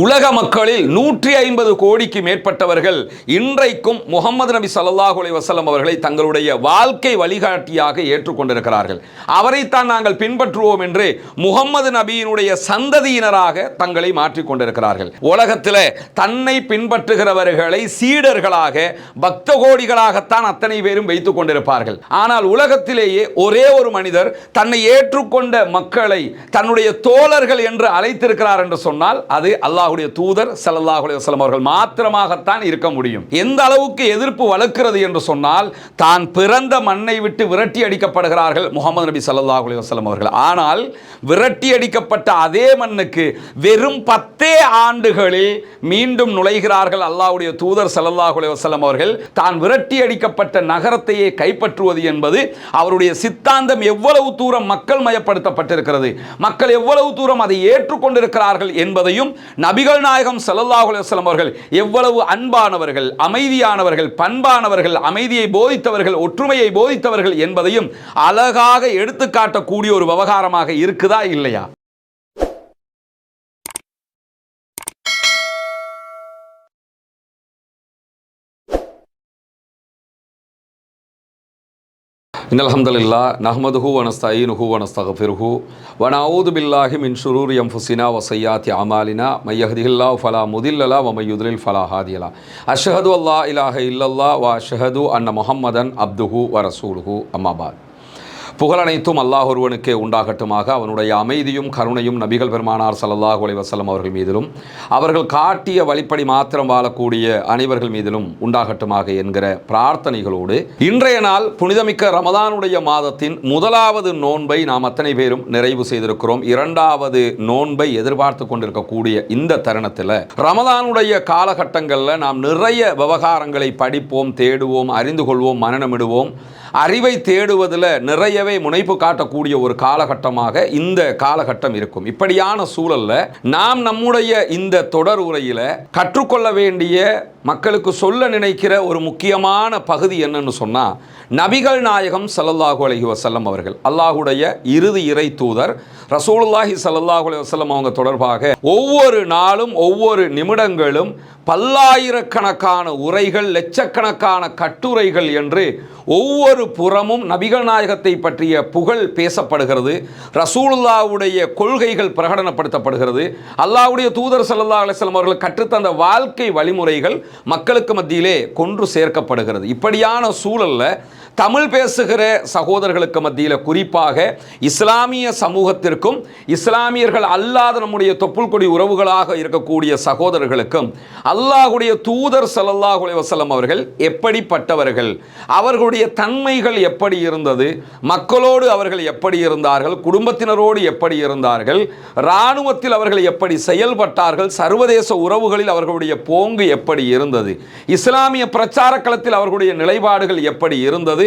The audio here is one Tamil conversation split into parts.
உலக மக்களில் 150 கோடிக்கு மேற்பட்டவர்கள் இன்றைக்கும் முகமது நபி ஸல்லல்லாஹு அலைஹி வஸல்லம் அவர்களை தங்களுடைய வாழ்க்கை வழிகாட்டியாக ஏற்றுக்கொண்டிருக்கிறார்கள். அவரைத்தான் நாங்கள் பின்பற்றுவோம் என்று முகமது நபியினுடைய சந்ததியினராக தங்களை மாற்றிக்கொண்டிருக்கிறார்கள். உலகத்தில் தன்னை பின்பற்றுகிறவர்களை சீடர்களாக பக்த கோடிகளாகத்தான் அத்தனை பேரும் வைத்துக் கொண்டிருப்பார்கள். ஆனால் உலகத்திலேயே ஒரே ஒரு மனிதர் தன்னை ஏற்றுக்கொண்ட மக்களை தன்னுடைய தோழர்கள் என்று அழைத்திருக்கிறார் என்று சொன்னால் அது அல்லாஹ்வுடைய தூதர் ஸல்லல்லாஹு அலைஹி வஸல்லம் அவர்கள் மாத்திரமாகத்தான் இருக்க முடியும். எந்த அளவுக்கு எதிர்ப்பு வளர்க்கிறது என்று சொன்னால் தான் பிறந்த மண்ணை விட்டு விரட்டி அடிக்கப்படுகிறார்கள் முகமது நபி ஸல்லல்லாஹு அலைஹி வஸல்லம் அவர்கள். ஆனால் விரட்டி அடிக்கப்பட்ட அதே மண்ணுக்கு வெறும் 10 ஆண்டுகளில் மீண்டும் நுழைகிறார்கள் அல்லாஹ்வுடைய தூதர் ஸல்லல்லாஹு அலைஹி வஸல்லம் அவர்கள். தான் விரட்டி அடிக்கப்பட்ட நகரத்தையே கைப்பற்றுவது என்பது அவருடைய சித்தாந்தம் எவ்வளவு தூரம் மக்கள் மயப்படுத்தப்பட்டிருக்கிறது, மக்கள் எவ்வளவு தூரம் அதை ஏற்றுக்கொண்டிருக்கிறார்கள் என்பதையும் நபிகள் நாயகம் ஸல்லல்லாஹு அலைஹி வஸல்லம் அவர்கள் எவ்வளவு அன்பானவர்கள், அமைதியானவர்கள், பண்பானவர்கள், அமைதியை போதித்தவர்கள், ஒற்றுமையை போதித்தவர்கள் என்பதையும் அழகாக எடுத்துக்காட்டக்கூடிய ஒரு விவகாரமாக இருக்குதா இல்லையா? இன்னல் ஹம்தலில்லாஹ் நஹ்மதுஹு வ நஸ்தஈனுஹு வ நஸ்தக்ஃபிருஹு வ நஊது பில்லாஹி மின் ஷுரூரி அன்ஃபுஸினா வ ஸய்யிஆத்தி அமாலினா மை யஹ்திஹில்லாஹு ஃபலா முதில்ல லஹு வ மை யுத்லில் ஃபலா ஹாதிய லஹு. அஷ்ஹது அல்லா இலாஹ இல்லல்லாஹ் வ அஷ்ஹது அன்ன முஹம்மதன் அப்துஹு வ ரசூலுஹு. அம்மா பாத். புகழ் அனைத்தும் அல்லாஹ் ஒருவனுக்கே உண்டாகட்டுமாக. அவனுடைய அமைதியும் கருணையும் நபிகள் பெருமானார் ஸல்லல்லாஹு அலைஹி வஸல்லம் அவர்கள் மீதிலும் அவர்கள் காட்டிய வழிப்படி மாத்திரம் வாழக்கூடிய அனைவர்கள் மீதிலும் உண்டாகட்டுமாக என்கிற பிரார்த்தனைகளோடு இன்றைய நாள் புனிதமிக்க ரமதானுடைய மாதத்தின் முதலாவது நோன்பை நாம் அத்தனை பேரும் நிறைவு செய்திருக்கிறோம். இரண்டாவது நோன்பை எதிர்பார்த்து கொண்டிருக்கக்கூடிய இந்த தருணத்தில் ரமதானுடைய காலகட்டங்களில் நாம் நிறைய விவகாரங்களை படிப்போம், தேடுவோம், அறிந்து கொள்வோம், மனனமிடுவோம். அறிவை தேடுவதில் நிறையவே முனைப்பு காட்டக்கூடிய ஒரு காலகட்டமாக இந்த காலகட்டம் இருக்கும். இப்படியான சூழலில் நாம் நம்முடைய இந்த தொடர் உரையில் கற்றுக்கொள்ள வேண்டிய, மக்களுக்கு சொல்ல நினைக்கிற ஒரு முக்கியமான பகுதி என்னன்னு சொன்னால், நபிகள் நாயகம் ஸல்லல்லாஹு அலைஹி வஸல்லம் அவர்கள் அல்லாஹ்வுடைய இறுதி இறை தூதர் ரசூலுல்லாஹி ஸல்லல்லாஹு அலைஹி வஸல்லம் அவங்க தொடர்பாக ஒவ்வொரு நாளும் ஒவ்வொரு நிமிடங்களும் பல்லாயிரக்கணக்கான உரைகள், லட்சக்கணக்கான கட்டுரைகள் என்று ஒவ்வொரு புறமும் நபிகள் நாயகத்தை பற்றிய புகழ் பேசப்படுகிறது. ரசூலுல்லாஹ்வுடைய கொள்கைகள் பிரகடனப்படுத்தப்படுகிறது. அல்லாஹ்வுடைய தூதர் ஸல்லல்லாஹு அலைஹி வஸல்லம் அவர்கள் கற்றுத்தந்த வாழ்க்கை வழிமுறைகள் மக்களுக்கு மத்தியிலே கொன்று சேர்க்கப்படுகிறது. இப்படியான சூழலில் தமிழ் பேசுகிற சகோதரர்களுக்கு மத்தியில், குறிப்பாக இஸ்லாமிய சமூகத்திற்கும் இஸ்லாமியர்கள் அல்லாத நம்முடைய தொப்புள் கொடி உறவுகளாக இருக்கக்கூடிய சகோதரர்களுக்கும் அல்லாஹ்வுடைய தூதர் ஸல்லல்லாஹு அலைஹி வஸல்லம் அவர்கள் எப்படிப்பட்டவர்கள், அவர்களுடைய தன்மைகள் எப்படி இருந்தது, மக்களோடு அவர்கள் எப்படி இருந்தார்கள், குடும்பத்தினரோடு எப்படி இருந்தார்கள், இராணுவத்தில் அவர்கள் எப்படி செயல்பட்டார்கள், சர்வதேச உறவுகளில் அவர்களுடைய போங்கு எப்படி இருந்தது, இஸ்லாமிய பிரச்சார களத்தில் அவர்களுடைய நிலைப்பாடுகள் எப்படி இருந்தது,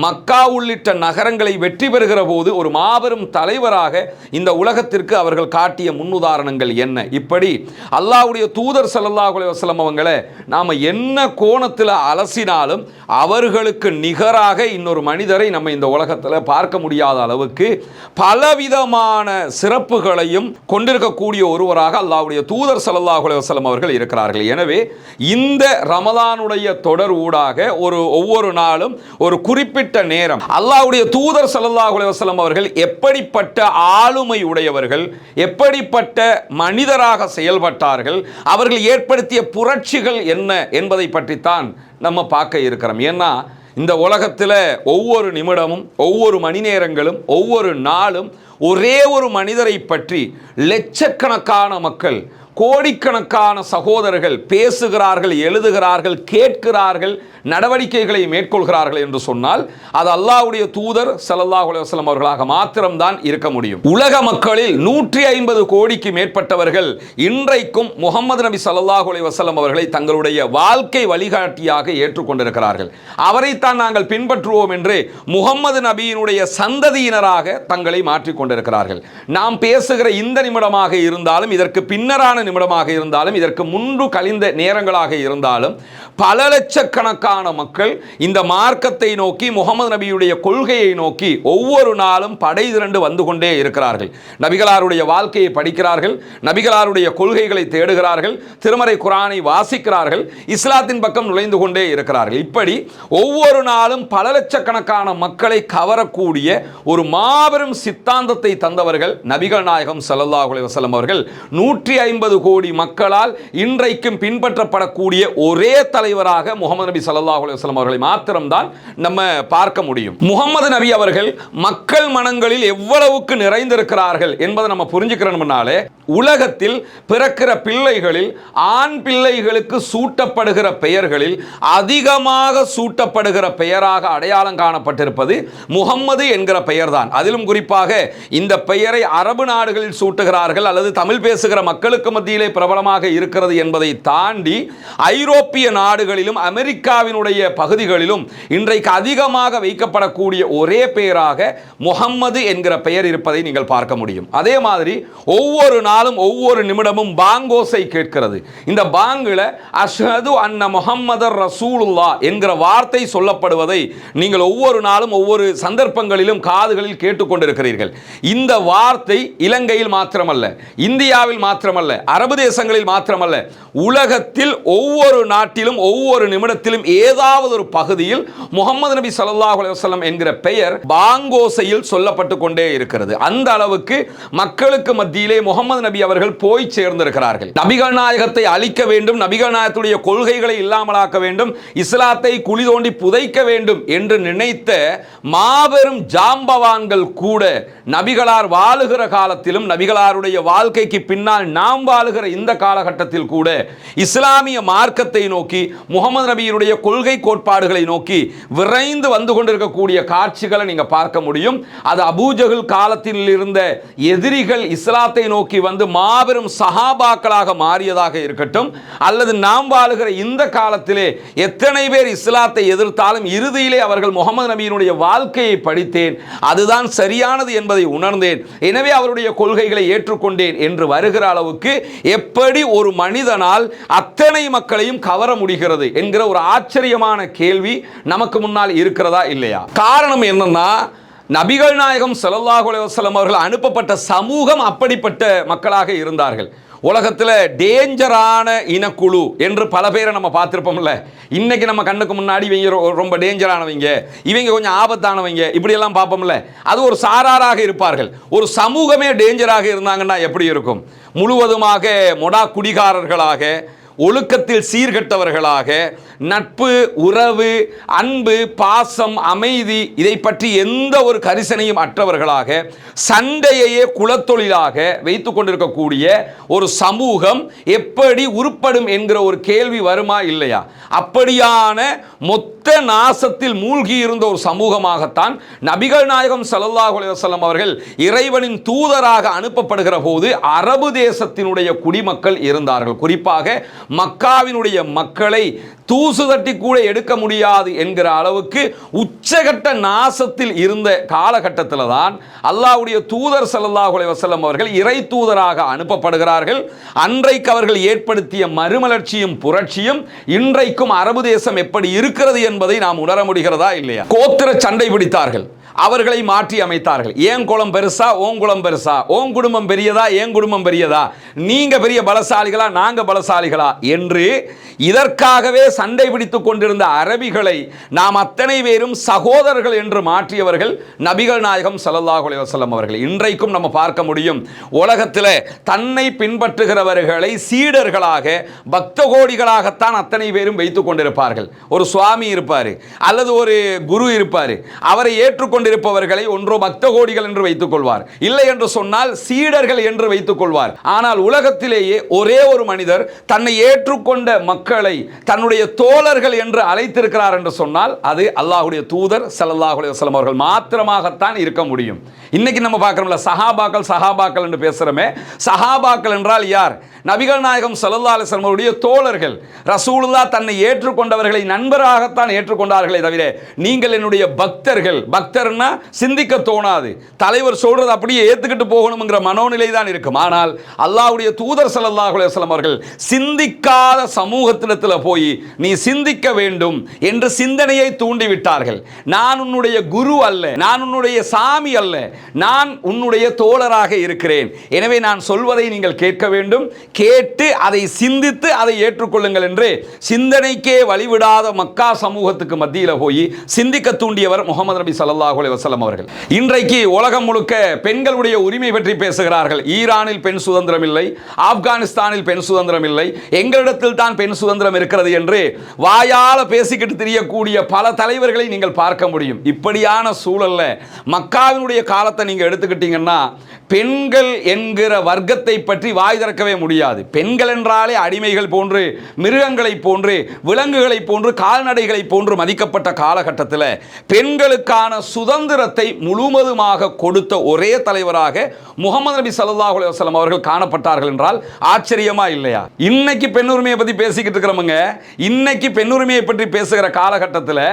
மக்கா உள்ளிட்ட நகரங்களை வெற்றி பெறுகிற போது ஒரு மாபெரும் தலைவராக இந்த உலகத்திற்கு அவர்கள் காட்டிய முன்னுதாரணங்கள் என்ன, இப்படி அல்லாஹ்வுடைய தூதர் ஸல்லல்லாஹு அலைஹி வஸல்லம் அவங்களை நாம் என்ன கோணத்தில் அலசினாலும் அவர்களுக்கு நிகராக இன்னொரு மனிதரை நம்ம இந்த உலகத்தில் பார்க்க முடியாத அளவுக்கு பலவிதமான சிறப்புகளையும் கொண்டிருக்கக்கூடிய ஒருவராக அல்லாஹ்வுடைய தூதர் ஸல்லல்லாஹு அலைஹி வஸல்லம் அவர்கள் இருக்கிறார்கள். எனவே இந்த ரமதானுடைய தொடர் ஊடாக ஒவ்வொரு நாளும் ஒரு குறிப்பிட்ட நேரம் அல்லாஹ்வுடைய தூதர் ஸல்லல்லாஹு அலைஹி வஸல்லம் அவர்கள் எப்படிப்பட்ட ஆளுமை உடையவர்கள், எப்படிப்பட்ட மனிதராக செயல்பட்டார்கள், அவர்கள் ஏற்படுத்திய புரட்சிகள் என்ன என்பதை பற்றித்தான் நம்ம பார்க்க இருக்கிறோம். ஏன்னா இந்த உலகத்தில் ஒவ்வொரு நிமிடமும், ஒவ்வொரு மணி நேரங்களும், ஒவ்வொரு நாளும் ஒரே ஒரு மனிதரை பற்றி லட்சக்கணக்கான மக்கள், கோடிக்கணக்கான சகோதரர்கள் பேசுகிறார்கள், எழுதுகிறார்கள், கேட்கிறார்கள், நடவடிக்கைகளை மேற்கொள்கிறார்கள் என்று சொன்னால் அது அல்லாஹ்வுடைய தூதர் ஸல்லல்லாஹு அலைஹி வஸல்லம் அவர்களாக மாத்திரம்தான் இருக்க முடியும். உலக மக்களில் 150 கோடிக்கு மேற்பட்டவர்கள் இன்றைக்கும் முகமது நபி ஸல்லல்லாஹு அலைஹி வஸல்லம் அவர்களை தங்களுடைய வாழ்க்கை வழிகாட்டியாக ஏற்றுக்கொண்டிருக்கிறார்கள். அவரைத்தான் நாங்கள் பின்பற்றுவோம் என்று முகமது நபியினுடைய சந்ததியினராக தங்களை மாற்றிக்கொண்டிருக்கிறார்கள். நாம் பேசுகிற இந்த நிமிடமாக இருந்தாலும் இதற்கு பின்னரான நிமிடமாக இருந்தாலும் இதற்கு முன்பு கழிந்த நேரங்களாக இருந்தாலும் பல லட்சக்கணக்கான மக்கள் இந்த மார்க்கத்தை நோக்கி முகமது நபியுடைய கொள்கையை நோக்கி ஒவ்வொரு நாளும் படை திரண்டு வந்து கொண்டே இருக்கிறார்கள். நபிகளாருடைய வாழ்க்கையை படிக்கிறார்கள், நபிகளாருடைய கொள்கைகளை தேடுகிறார்கள், திருமறை குர்ஆனை வாசிக்கிறார்கள், இஸ்லாத்தின் பக்கம் நுழைந்து கொண்டே இருக்கிறார்கள். இப்படி ஒவ்வொரு நாளும் பல லட்சக்கணக்கான மக்களை கவரக்கூடிய ஒரு மாபெரும் சித்தாந்தத்தை தந்தவர்கள் நபிகள் நாயகம் ஸல்லல்லாஹு அலைஹி வஸல்லம் அவர்கள். 150 கோடி மக்களால் இன்றைக்கும் பின்பற்றப்படக்கூடிய ஒரே தலைவராக முகமது நபி ஸல்லல்லாஹு அலைஹி வஸல்லம் அவர்களை மாத்திரம்தான் நம்ம பார்க்க முடியும். முகமது நபி அவர்கள் மக்கள் மனங்களில் எவ்வளவுக்கு நிறைந்திருக்கிறார்கள் என்பதை நம்ம புரிஞ்சுக்கிறோம்னாலே, உலகத்தில் பிறக்கிற பிள்ளைகளில் ஆண் பிள்ளைகளுக்கு சூட்டப்படுகிற பெயர்களில் அதிகமாக சூட்டப்படுகிற பெயராக அடையாளம் காணப்பட்டிருப்பது முகம்மது என்கிற பெயர்தான். அதிலும் குறிப்பாக இந்த பெயரை அரபு நாடுகளில் சூட்டுகிறார்கள் அல்லது தமிழ் பேசுகிற மக்களுக்கு மத்தியிலே பிரபலமாக இருக்கிறது என்பதை தாண்டி ஐரோப்பிய நாடுகளிலும் அமெரிக்காவினுடைய பகுதிகளிலும் இன்றைக்கு அதிகமாக வைக்கப்படக்கூடிய ஒரே பெயராக முகம்மது என்கிற பெயர் இருப்பதை நீங்கள் பார்க்க முடியும். அதே மாதிரி ஒவ்வொரு நாளும் ஒவ்வொரு நிமிடமும் பாங்கோசை கேட்கிறது. இந்த பாங்குல அஷ்ஹது அன்ன முஹம்மதர் ரசூலுல்லாஹ் என்கிற வார்த்தை சொல்லப்படுவதை நீங்கள் ஒவ்வொரு நாளும் ஒவ்வொரு சந்தர்ப்பங்களிலும் காதுகளில் கேட்டுக்கொண்டிருக்கிறீர்கள். இந்த வார்த்தை இலங்கையில் மாத்திரமல்ல, இந்தியாவில் மாத்திரமல்ல, அரபு தேசங்களில் மாத்திரமல்ல, உலகத்தில் ஒவ்வொரு நாட்டிலும் ஒவ்வொரு நிமிடத்திலும் ஏதாவது ஒரு பகுதியில் முகமது நபி ஸல்லல்லாஹு அலைஹி வஸல்லம் என்கிற பெயர் பாங்கோசையில் சொல்லப்பட்டு கொண்டே இருக்கிறது. அந்த அளவுக்கு மக்களுக்கு மத்தியிலே முகமது நபி அவர்கள் போய் சேர்ந்திருக்கிறார்கள். நபிகள் நாயகத்தை அழிக்க வேண்டும், நபிகள் நாயகத்துடைய கொள்கைகளை இல்லாமலாக்க வேண்டும், இஸ்லாத்தை குழி தோண்டி புதைக்க வேண்டும் என்று நினைத்த மாபெரும் ஜாம்பவான்கள் கூட நபிகளார் வாழுகிற காலத்திலும் நபிகளாருடைய வாழ்க்கைக்கு பின்னால் நாம் வாழுகிற இந்த காலகட்டத்தில் கூட இஸ்லாமிய மார்க்கத்தை நோக்கி முகமது நபியினுடைய கொள்கை கோட்பாடுகளை நோக்கி விரைந்து வந்து கொண்டிருக்கக்கூடிய காட்சிகளை நீங்க பார்க்க முடியும். அது அபூஜஹல் காலத்தில் இருந்த எதிரிகள் இஸ்லாத்தை நோக்கி வந்து மாபெரும் சஹாபாக்களாக மாறியதாக இருக்கட்டும், அல்லது நாம் வாழுகிற இந்த காலத்திலே எத்தனை பேர் இஸ்லாத்தை எதிர்த்தாலும் இறுதியிலே அவர்கள் முகமது நபியினுடைய வாழ்க்கையை படித்தேன், அதுதான் சரியானது என்பதை உணர்ந்தேன், எனவே அவருடைய கொள்கைகளை ஏற்றுக்கொண்டேன் என்று வருகிற அளவுக்கு எப்படி ஒரு மனிதனால் அத்தனை மக்களையும் கவர முடிகிறது என்கிற ஒரு ஆச்சரியமான கேள்வி நமக்கு முன்னால் இருக்கிறதா இல்லையா? காரணம் என்னன்னா, நபிகள் நாயகம் ஸல்லல்லாஹு அலைஹி வஸல்லம் அவர்கள் அனுப்பப்பட்ட சமூகம் அப்படிப்பட்ட மக்களாக இருந்தார்கள். உலகத்தில் டேஞ்சரான இனக்குழு என்று பல பேரை நம்ம பார்த்துருப்போம்ல. இன்னைக்கு நம்ம கண்ணுக்கு முன்னாடி இவங்க ரொம்ப டேஞ்சரானவங்க, இவங்க கொஞ்சம் ஆபத்தானவங்க, இப்படியெல்லாம் பார்ப்போம்ல. அது ஒரு சாராராக இருப்பார்கள். ஒரு சமூகமே டேஞ்சராக இருந்தாங்கன்னா எப்படி இருக்கும்? முழுவதுமாக மொடா குடிகாரர்களாக, ஒழுக்கத்தில் சீர்கெட்டவர்களாக, நட்பு, உறவு, அன்பு, பாசம், அமைதி இதை பற்றி எந்த ஒரு கரிசனையும் அற்றவர்களாக, சண்டையையே குலத்தொழிலாக வைத்துக் கொண்டிருக்கக்கூடிய ஒரு சமூகம் எப்படி உருப்படும் என்கிற ஒரு கேள்வி வருமா இல்லையா? அப்படியான மொத்த நாசத்தில் மூழ்கி இருந்த ஒரு சமூகமாகத்தான் நபிகள் நாயகம் ஸல்லல்லாஹு அலைஹி வஸல்லம் அவர்கள் இறைவனின் தூதராக அனுப்பப்படுகிற போது அரபு தேசத்தினுடைய குடிமக்கள் இருந்தார்கள். குறிப்பாக மக்காவினுடைய மக்களை தூசு தட்டி கூட எடுக்க முடியாது என்கிற அளவுக்கு உச்சகட்ட நாசத்தில் இருந்த காலகட்டத்தில் தான் அல்லாஹ்வுடைய தூதர் ஸல்லல்லாஹு அலைஹி வஸல்லம் அவர்கள் இறை தூதராக அனுப்பப்படுகிறார்கள். அன்றைக்கு அவர்கள் ஏற்படுத்திய மறுமலர்ச்சியும் புரட்சியும் இன்றைக்கும் அரபு தேசம் எப்படி இருக்கிறது என்பதை நாம் உணர முடிகிறதா இல்லையா? கோத்திர சண்டை பிடித்தார்கள், அவர்களை மாற்றி அமைத்தார்கள். ஏன் குலம் பெருசா, ஓன் குலம் பெருசா, ஓன் குடும்பம் பெரியதா, ஏன் குடும்பம் பெரியதா, நீங்க பெரிய பலசாலிகளா, நாங்க பலசாலிகளா என்று இதற்காகவே சண்டை பிடித்துக் கொண்டிருந்த அரபிகளை நாம் அத்தனை பேரும் சகோதரர்கள் என்று மாற்றியவர்கள் நபிகள் நாயகம் ஸல்லல்லாஹு அலைஹி வஸல்லம் அவர்கள். இன்றைக்கும் நம்ம பார்க்க முடியும், உலகத்தில் தன்னை பின்பற்றுகிறவர்களை சீடர்களாக, பக்த கோடிகளாகத்தான் அத்தனை பேரும் வைத்துக் கொண்டிருப்பார்கள். ஒரு சுவாமி இருப்பார் அல்லது ஒரு குரு இருப்பார், அவரை ஏற்றுக்கொண்டிருப்பவர்களை ஒன்றோ பக்த கோடிகள் என்று வைத்துக் கொள்வார், இல்லை என்று சொன்னால் சீடர்கள் என்று வைத்துக் கொள்வார். ஆனால் உலகத்திலேயே ஒரே ஒரு மனிதர் தன்னை ஏற்றுக்கொண்ட மக்களை தன்னுடைய தோழர்கள் என்று அழைத்திருக்கிறார் என்று சொன்னால் அது அல்லாஹ்வுடைய தூதர் ஸல்லல்லாஹு அலைஹி வஸல்லம் அவர்கள் மாத்திரமாகத்தான் இருக்க முடியும். இன்னைக்கு நம்ம பார்க்கிறோம்ல, சஹாபாக்கள் சஹாபாக்கள் என்று பேசுறோமே, சஹாபாக்கள் என்றால் யார்? நபிகள் நாயகம் ஸல்லல்லாஹு அலைஹி வஸல்லம் அவருடைய தோழர்கள். ரசூலுல்லாஹ் தன்னை ஏற்றுக்கொண்டவர்களை நண்பராகத்தான் ஏற்றுக்கொண்டார்களே தவிர நீங்கள் என்னுடைய பக்தர்கள். பக்தர்னா சிந்திக்க தோணாது, தலைவர் சொல்றது அப்படியே ஏத்துக்கிட்டு போகணும்ங்கிற மனோநிலை தான் இருக்கும். ஆனால் அல்லாஹ்வுடைய தூதர் ஸல்லல்லாஹு அலைஹி வஸல்லம் அவர்கள் சிந்திக்காத சமூகத்திடத்தில் போய் நீ சிந்திக்க வேண்டும் என்று சிந்தனையை தூண்டிவிட்டார்கள். நான் உன்னுடைய குரு அல்ல, நான் உன்னுடைய சாமி அல்ல, நான் உன்னுடைய தோழராக இருக்கிறேன். எனவே நான் சொல்வதை நீங்கள் கேட்க வேண்டும், கேட்டு அதை சிந்தித்து அதை ஏற்றுக்கொள்ளுங்கள் என்று சிந்தனைக்கே வழிவிடாத மக்கா சமூகத்துக்கு மத்தியில் போய் சிந்திக்க தூண்டியவர் முஹம்மது நபி ஸல்லல்லாஹு அலைஹி வஸல்லம் அவர்கள். இன்றைக்கு உலகம் முழுக்க பெண்களுடைய உரிமை பற்றி பேசுகிறார்கள். ஈரானில் பெண் சுதந்திரம் இல்லை, ஆப்கானிஸ்தானில் பெண் சுதந்திரம் இல்லை, எங்களிடத்தில் தான் பெண் சுதந்திரம் இருக்கிறது என்று வாயால பேசிக்கிட்டு தெரியக்கூடிய பல தலைவர்களை நீங்கள் பார்க்க முடியும். இப்படியான சூழல்ல மக்காவினுடைய காலத்தை நீங்க எடுத்துக்கிட்டீங்கன்னா பெண்கள் என்கிற வர்க்கத்தை பற்றி வாய் திறக்கவே முடியாது. பெண்கள் என்றாலே அடிமைகள் போன்று, மிருகங்களை போன்று, விலங்குகளை போன்று, கால்நடைகளை போன்று மதிக்கப்பட்ட காலகட்டத்தில் பெண்களுக்கான சுதந்திரத்தை முழுவதுமாக கொடுத்த ஒரே தலைவராக முஹம்மது நபி ஸல்லல்லாஹு அலைஹி வஸல்லம் அவர்கள் காணப்பட்டார்கள் என்றால் ஆச்சரியமா இல்லையா? இன்னைக்கு பெண்ணுரிமையை பற்றி பேசிக்கிட்டு இருக்கிறவங்க, இன்னைக்கு பெண்ணுரிமையை பற்றி பேசுகிற காலகட்டத்தில்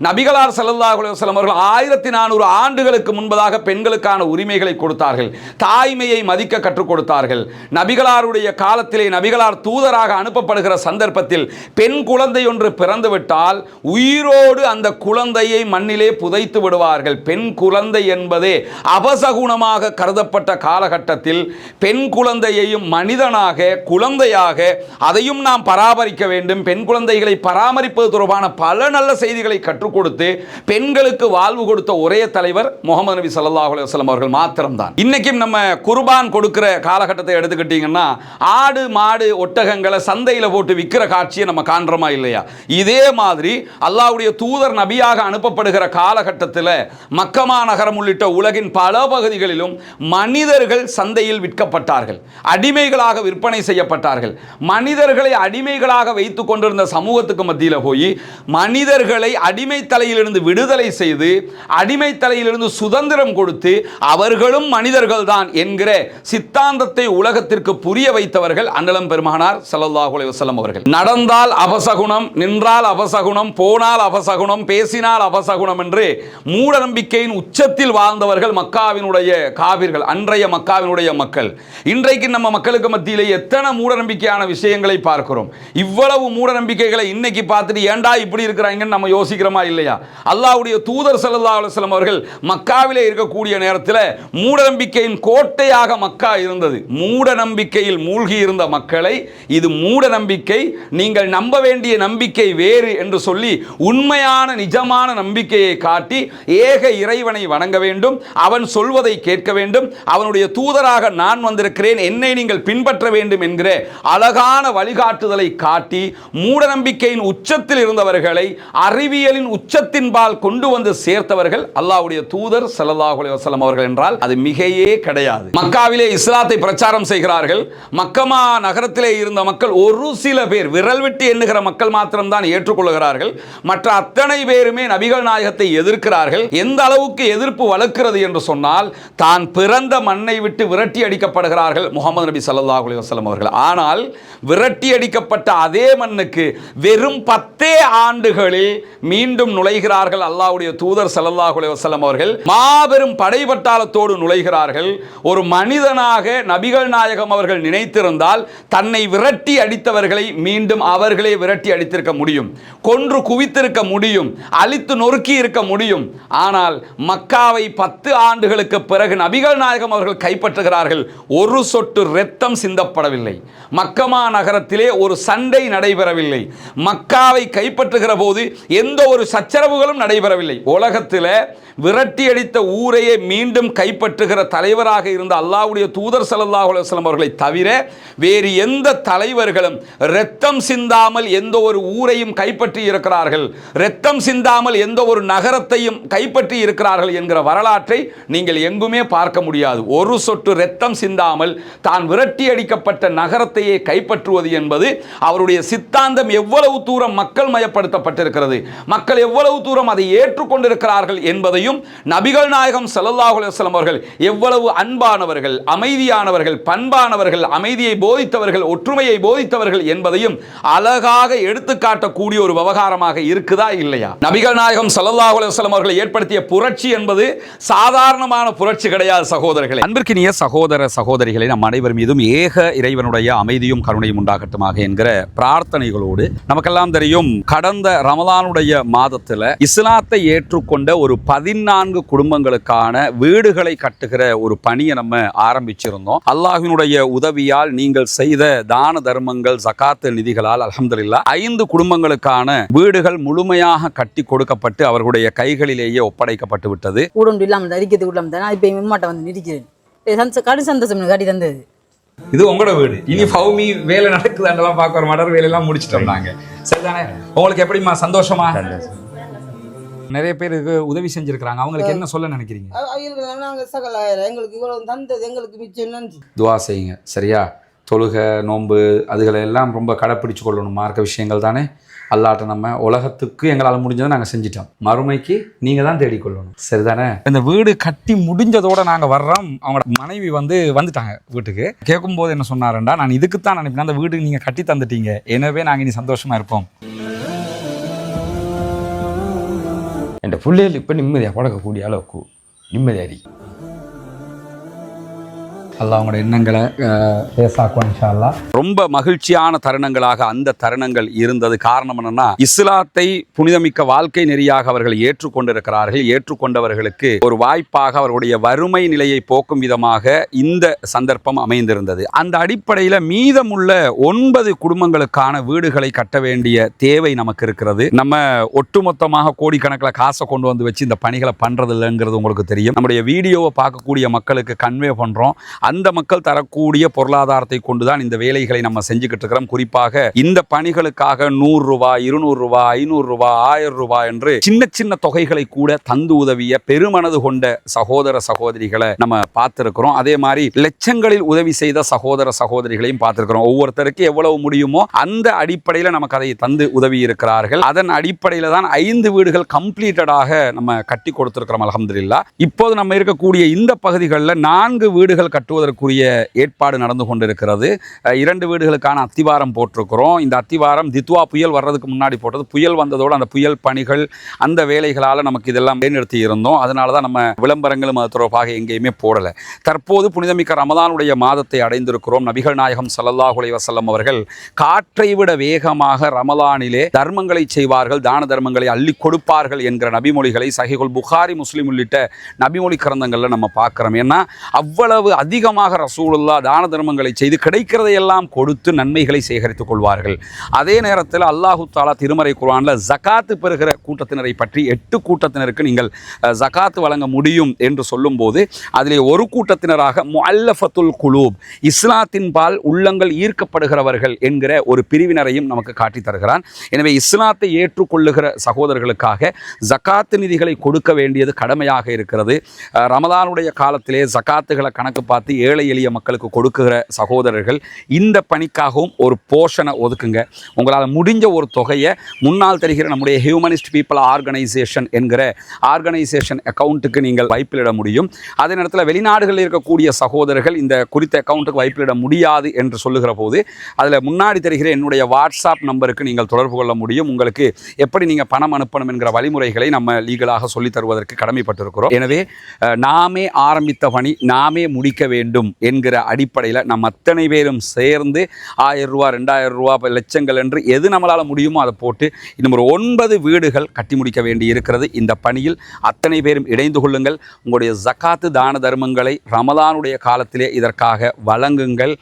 நபிகளார் ஸல்லல்லாஹு அலைஹி வஸல்லம் அவர்கள் 1400 ஆண்டுகளுக்கு முன்பதாக பெண்களுக்கான உரிமைகளை கொடுத்தார்கள். தாய்மையை மதிக்க கற்றுக் கொடுத்தார்கள். நபிகளாருடைய காலத்திலே நபிகளார் தூதராக அனுப்பப்படுகிற சந்தர்ப்பத்தில் பெண் குழந்தை ஒன்று பிறந்துவிட்டால் உயிரோடு அந்த குழந்தையை மண்ணிலே புதைத்து விடுவார்கள். பெண் குழந்தை என்பதே அபசகுணமாக கருதப்பட்ட காலகட்டத்தில் பெண் குழந்தையையும் மனிதனாக, குழந்தையாக அதையும் நாம் பராமரிக்க வேண்டும். பெண் குழந்தைகளை பராமரிப்பது தொடர்பான பல நல்ல செய்திகளை கற்றுக் கொடுத்து பெண்களுக்கு வாழ்வு கொடுத்த ஒரே தலைவர் முஹம்மது நபி ஸல்லல்லாஹு அலைஹி வஸல்லம் அவர்கள் மாத்திரம்தான். இன்னைக்கு நம்ம குர்பான் கொடுக்கிற காலகட்டத்தை எடுத்துக்கிட்டீங்கன்னா ஆடு மாடு ஒட்டகங்களை சந்தையில் போட்டு விற்கிற காட்சியை நம்ம காண்றோமா இல்லையா? இதே மாதிரி அல்லாஹ்வுடைய தூதர் நபியாக அனுப்பப்படுகிற காலகட்டத்தில் மக்கமா நகரம் உள்ளிட்ட உலகின் பல பகுதிகளிலும் மனிதர்கள் சந்தையில் விற்கப்பட்டார்கள், அடிமைகளாக விற்பனை செய்யப்பட்டார்கள். மனிதர்களை அடிமைகளாக வைத்துக் கொண்டிருந்த சமூகத்துக்கு மத்தியில் போய் மனிதர்களை அடிமை தலையிலிருந்து விடுதலை செய்து அடிமை தலையிலிருந்து சுதந்திரம் கொடுத்து அவர்களும் மனிதர்கள் தான் என்கிற சித்தாந்தத்தை உலகத்திற்கு புரிய வைத்தவர்கள் அண்ணலம் பெருமானார் ஸல்லல்லாஹு அலைஹி வஸல்லம் அவர்கள். நடந்தால் அபசகுணம், நின்றால் அபசகுணம், போனால் அபசகுணம், பேசினால் அபசகுணம் என்று மூட நம்பிக்கையின் உச்சத்தில் வாழ்ந்தவர்கள் மக்காவினுடைய காபிர்கள், அன்றைய மக்காவினுடைய மக்கள். இன்றைக்கு நம்ம மக்களுக்கு மத்தியிலே எத்தனை மூட நம்பிக்கையான விஷயங்களை பார்க்கிறோம். இவ்வளவு மூட நம்பிக்கைகளை இன்னைக்கு பார்த்துட்டு ஏண்டா இப்படி இருக்கிறாங்கன்னு நம்ம யோசிக்கிறோமா இல்லையா? அல்லாஹ்வுடைய தூதர் ஸல்லல்லாஹு அலைஹி வஸல்லம் அவர்கள் மக்காவிலே இருக்கக்கூடிய நேரத்தில் மூட நம்பிக்கையின் கோட்டையாக மக்கா இருந்தது. மூட நம்பிக்கையில் மூழ்கி இருந்த மக்களை இது மூட நம்பிக்கை, நீங்கள் நம்ப வேண்டிய நம்பிக்கை வேறு என்று சொல்லி உண்மையான நிஜமான நம்பிக்கையை காட்டி ஏக இறைவனை வணங்க வேண்டும், அவன் சொல்வதை கேட்க வேண்டும், அவனுடைய தூதராக நான் வந்திருக்கிறேன், என்னை நீங்கள் பின்பற்ற வேண்டும் என்கிற அழகான வழிகாட்டுதலை காட்டி மூட நம்பிக்கையின் உச்சத்தில் இருந்தவர்களை அறிவியலின் உச்சத்தின்பால் கொண்டு வந்து சேர்த்தவர்கள் அல்லாஹ்வுடைய தூதர் ஸல்லல்லாஹு அலைஹி வஸல்லம் அவர்கள் என்றால் அது மிகையே கிடையாது. மக்காவிலே இஸ்லாத்தை பிரச்சாரம் செய்கிறார்கள். மக்கமா நகரத்திலே இருந்த மக்கள் ஒரு சில பேர், விரல் விட்டு எண்ணுகிற மக்கள் மாத்திரம்தான் ஏற்றுக்கொள்கிறார்கள். மற்ற அத்தனை பேருமே நபிகள் நாயகத்தை எதிர்க்கிறார்கள். எந்த அளவுக்கு எதிர்ப்பு வளர்க்கிறது என்று சொன்னால் தான் பிறந்த மண்ணை விட்டு விரட்டி அடிக்கப்படுகிறார்கள் முஹம்மது நபி ஸல்லல்லாஹு அலைஹி வஸல்லம் அவர்கள். ஆனால் விரட்டி அடிக்கப்பட்ட அதே மண்ணுக்கு வெறும் 10 ஆண்டுகளில் மீண்டும் நுழைகிறார்கள் அல்லாஹ்வுடைய தூதர் ஸல்லல்லாஹு அலைஹி வஸல்லம் அவர்கள். மாபெரும் படைபட்டாளத்தோடு நுழைகிறார்கள். ஒரு மனிதனாக நபிகள் நாயகம் அவர்கள் நினைத்திருந்தால் தன்னை விரட்டி அடித்தவர்களை மீண்டும் அவர்களே விரட்டி அடித்திருக்க முடியும், கொன்று குவித்திருக்க முடியும், அழித்து நொறுக்கி இருக்க முடியும். ஆனால் மக்காவை 10 ஆண்டுகளுக்கு பிறகு நபிகள் நாயகம் அவர்கள் கைப்பற்றுகிறார்கள். ஒரு சொட்டு இரத்தம் சிந்தப்படவில்லை. மக்கமா நகரத்திலே ஒரு சண்டை நடைபெறவில்லை. மக்காவை கைப்பற்றுகிற போது எந்த ஒரு சச்சரவுகளும் நடைபெறவில்லை. உலகத்தில் விரட்டி அடித்த ஊரையே மீண்டும் கைப்பற்றுகிற தலைவராக இருந்த அல்லாஹ்வுடைய தூதர் ஸல்லல்லாஹு அலைஹி வஸல்லம் அவர்களை தவிர வேறு எந்த தலைவர்களும் இரத்தம் சிந்தாமல் எந்த ஒரு ஊரையும் கைப்பற்றி இருக்கிறார்கள், இரத்தம் சிந்தாமல் எந்த ஒரு நகரத்தையும் கைப்பற்றி இருக்கிறார்கள் என்கிற வரலாற்றை நீங்கள் எங்குமே பார்க்க முடியாது. ஒரு சொட்டு இரத்தம் சிந்தாமல் தான் விரட்டி அடிக்கப்பட்ட நகரத்தையே கைப்பற்றுவது என்பது அவருடைய சித்தாந்தம் எவ்வளவு தூரம் மக்கள் மயப்படுத்தப்பட்டிருக்கிறது, மக்கள் எவ்வளவு தூரம் அதை ஏற்றுக்கொண்டிருக்கிறார்கள் என்பதையும் நபிகள் நாயகம் ஸல்லல்லாஹு அலைஹி வஸல்லம் அவர்கள் எவ்வளவு அன்பானவர்கள், அமைதியானவர்கள், பண்பானவர்கள், அமைதியை போதித்தவர்கள், ஒற்றுமையை போதித்தவர்கள் என்பதையும் அழகாக எடுத்துக்காட்டக்கூடிய ஒரு விவகாரமாக இருக்குதா இல்லையா? நபிகள் நாயகம் ஸல்லல்லாஹு அலைஹி வஸல்லம் அவர்கள் ஏற்படுத்திய புரட்சி என்பது சாதாரணமான புரட்சி கிடையாது சகோதரர்களே. அன்பிற்கினிய சகோதர சகோதரிகளை நம் அனைவர் மீதும் ஏக இறைவனுடைய அமைதியும் கருணையும் உண்டாகட்டுமாக என்கிற பிரார்த்தனைகளோடு, நமக்கெல்லாம் தெரியும் கடந்த ரமலானுடைய மாதத்தில் இஸ்லாத்தை ஏற்றுக்கொண்ட ஒரு 14 குடும்பங்களுக்கான வீடுகளை கட்டுகிற ஒரு பணியை நம்ம ஆரம்பிச்சிருந்தோம். அல்லாஹ்வினுடைய உதவியால் நீங்கள் செய்த தான தர்மங்கள், ஜகாத் நிதிகளால் அல்ஹம்துலில்லாஹ் 5 குடும்பங்களுக்கான வீடுகள் முழுமையாக கட்டி கொடுக்கப்பட்டு அவர்களுடைய கைகளிலேயே ஒப்படைக்கப்பட்டு விட்டது. இது உங்களோட வீடு. இனி ஃபௌமி வேலை நடக்குதாண்டெல்லாம் பார்க்க ஒரு மடர் வேலையெல்லாம் முடிச்சிட்டோம் நாங்க. சரிதானே? உங்களுக்கு எப்படிமா சந்தோஷமா? நிறைய பேருக்கு உதவி செஞ்சிருக்காங்க. அவங்களுக்கு என்ன சொல்ல நினைக்கிறீங்க? துவா செய்யுங்க. சரியா? தொழுகை, நோன்பு அதுகளை எல்லாம் ரொம்ப கடைப்பிடிச்சு கொள்ளணும். மார்க்க விஷயங்கள் தானே. அல்லாட்ட நம்ம உலகத்துக்கு எங்களால் முடிஞ்சதை நாங்கள் செஞ்சிட்டோம். மறுமைக்கு நீங்கள் தான் தேடிக்கொள்ளணும். சரிதானே? இந்த வீடு கட்டி முடிஞ்சதோடு நாங்கள் வர்றோம். அவங்களோட மனைவி வந்துட்டாங்க வீட்டுக்கு. கேட்கும்போது என்ன சொன்னாருண்டா, நான் இதுக்குத்தான் நினைப்பேன், அந்த வீடு நீங்கள் கட்டி தந்துட்டீங்க, எனவே நாங்கள் இனி சந்தோஷமாக இருப்போம். என் பிள்ளைகள் இப்போ நிம்மதியாக பழக்கக்கூடிய அளவுக்கு நிம்மதியாரி அல்லாஹ் அவங்களோட எண்ணங்களை பேசாக்குவோம் இன்ஷா அல்லாஹ். ரொம்ப மகிழ்ச்சியான தருணங்களாக அந்த தருணங்கள் இருந்தது. காரணம் என்னன்னா, இஸ்லாத்தை புனிதமிக்க வாழ்க்கை நெறியாக அவர்கள் ஏற்றுக்கொண்டிருக்கிறார்கள். ஏற்றுக்கொண்டவர்களுக்கு ஒரு வாய்ப்பாக அவர்களுடைய வறுமை நிலையை போக்கும் விதமாக இந்த சந்தர்ப்பம் அமைந்திருந்தது. அந்த அடிப்படையில் மீதமுள்ள 9 குடும்பங்களுக்கான வீடுகளை கட்ட வேண்டிய தேவை நமக்கு இருக்கிறது. நம்ம ஒட்டுமொத்தமாக கோடிக்கணக்கில் காசை கொண்டு வந்து வச்சு இந்த பணிகளை பண்றது இல்லைங்கிறது உங்களுக்கு தெரியும். நம்முடைய வீடியோவை பார்க்கக்கூடிய மக்களுக்கு கன்வே பண்றோம். அந்த மக்கள் தரக்கூடிய பொருளாதாரத்தை கொண்டுதான் இந்த வேலைகளை நம்ம செஞ்சுக்கிட்டு இருக்கிறோம். குறிப்பாக இந்த பணிகளுக்காக 100 ரூபாய், 200 ரூபாய், 500 ரூபாய், 1000 ரூபாய் என்று சின்ன சின்ன தொகைகளை கூட தந்து உதவிய பெருமனது கொண்ட சகோதர சகோதரிகளை நம்ம பார்த்திருக்கிறோம். அதே மாதிரி லட்சங்களில் உதவி செய்த சகோதர சகோதரிகளையும் பார்த்திருக்கிறோம். ஒவ்வொருத்தருக்கு எவ்வளவு முடியுமோ அந்த அடிப்படையில் நமக்கு அதை தந்து உதவி இருக்கிறார்கள். அதன் அடிப்படையில் தான் 5 வீடுகள் கம்ப்ளீட்டடாக நம்ம கட்டி கொடுத்திருக்கிறோம் அல்ஹம்துலில்லாஹ். இப்போது நம்ம இருக்கக்கூடிய இந்த பகுதிகளில் 4 வீடுகள் கட்டுவதற்குரிய ஏற்பாடு நடந்து கொண்டிருக்கிறது. 2 வீடுகளுக்கான அத்திவாரம் போட்டிருக்கிறோம். இந்த அத்திவாரம் தித்வா புயல் வர்றதுக்கு முன்னாடி போட்டது. புயல் வந்ததோடு அந்த புயல் பணிகள், அந்த வேலைகளால் நமக்கு இதெல்லாம் நிறுத்தி இருந்தோம். அதனால தான் நம்ம விளம்பரங்களும் அது தொடர்பாக எங்கேயுமே போடலை. தற்போது புனிதமிக்க ரமலானுடைய மாதத்தை அடைந்திருக்கிறோம். நபிகள் நாயகம் ஸல்லல்லாஹு அலைஹி வஸல்லம் அவர்கள் காற்றை விட வேகமாக ரமலானிலே தர்மங்களை செய்வார்கள், தான தர்மங்களை அள்ளி கொடுப்பார்கள் என்கிற நபிமொழிகளை சஹீஹுல் புகாரி, முஸ்லிம் உள்ளிட்ட நபிமொழி கிரந்தங்களில் நம்ம பார்க்கிறோம். ஏன்னா அவ்வளவு அதிகமாக ரசூலுல்லாஹ் தான தர்மங்களை செய்து கிடைக்கிறதையெல்லாம் கொடுத்து நன்மைகளை சேகரித்துக் கொள்வார்கள். அதே நேரத்தில் அல்லாஹு தஆலா திருமறை குர்ஆன்ல ஜகாத்து பெறுகிற கூட்டத்தினரை பற்றி 8 கூட்டத்தினருக்கு நீங்கள் ஜகாத்து வழங்க முடியும் என்று சொல்லும்போது அதிலே ஒரு கூட்டத்தினராக முஅல்லஃபத்துல் குலூப், இஸ்லாத்தின் பால் உள்ளங்கள் ஈர்க்கப்படுகிறவர்கள் என்கிற ஒரு பிரிவினரையும் நமக்கு காட்டி தருகிறான். எனவே இஸ்லாத்தை ஏற்றுக்கொள்ளுகிற சகோதரர்களுக்காக ஜகாத்து நிதிகளை கொடுக்க வேண்டியது கடமையாக இருக்கிறது. ரமலானுடைய காலத்திலே ஜகாத்துகளை கணக்கு பார்த்து ஏழை எளிய மக்களுக்கு கொடுக்குகிற சகோதரர்கள் இந்த பணிக்காகவும் ஒரு போர்ஷனை ஒதுக்குங்க. உங்களால் முடிஞ்ச ஒரு தொகையை முன்னால் தெரிகிற நம்முடைய ஹியூமனிஸ்ட் பீப்புள் ஆர்கனைசேஷன் என்கிற ஆர்கனைசேஷன் அக்கௌண்ட்டுக்கு நீங்கள் வைப்பிலிட முடியும். அதே நேரத்தில் வெளிநாடுகளில் இருக்கக்கூடிய சகோதரர்கள் இந்த குறித்த அக்கௌண்ட்டுக்கு வைப்பிலிட முடியாது என்று சொல்லுகிற போது அதில் முன்னாடி தெரிகிற என்னுடைய வாட்ஸ்அப் நம்பருக்கு நீங்கள் தொடர்பு கொள்ள முடியும். உங்களுக்கு எப்படி நீங்கள் பணம் அனுப்பணும் என்கிற வழிமுறைகளை நம்ம லீகலாக சொல்லித் தருவதற்கு கடமைப்பட்டிருக்கிறோம். எனவே நாமே ஆரம்பித்த பணி நாமே முடிக்க வேண்டும் என்கிற அடிப்படையில் நம்ம அத்தனை பேரும் சேர்ந்து 1000 ரூபாய், 2000 ரூபாய், லட்சங்கள் என்று எது நம்மளால் முடியுமோ அதை போட்டு இன்னும் ஒரு 9 வீடுகள் கட்டி முடிக்க வேண்டி இருக்கிறது. இந்த பணியில் அத்தனை பேரும் இணைந்து கொள்ளுங்கள். உங்களுடைய ஜகாத்து தான தர்மங்களை ரமலானுடைய காலத்திலே இதற்காக வழங்குங்கள்.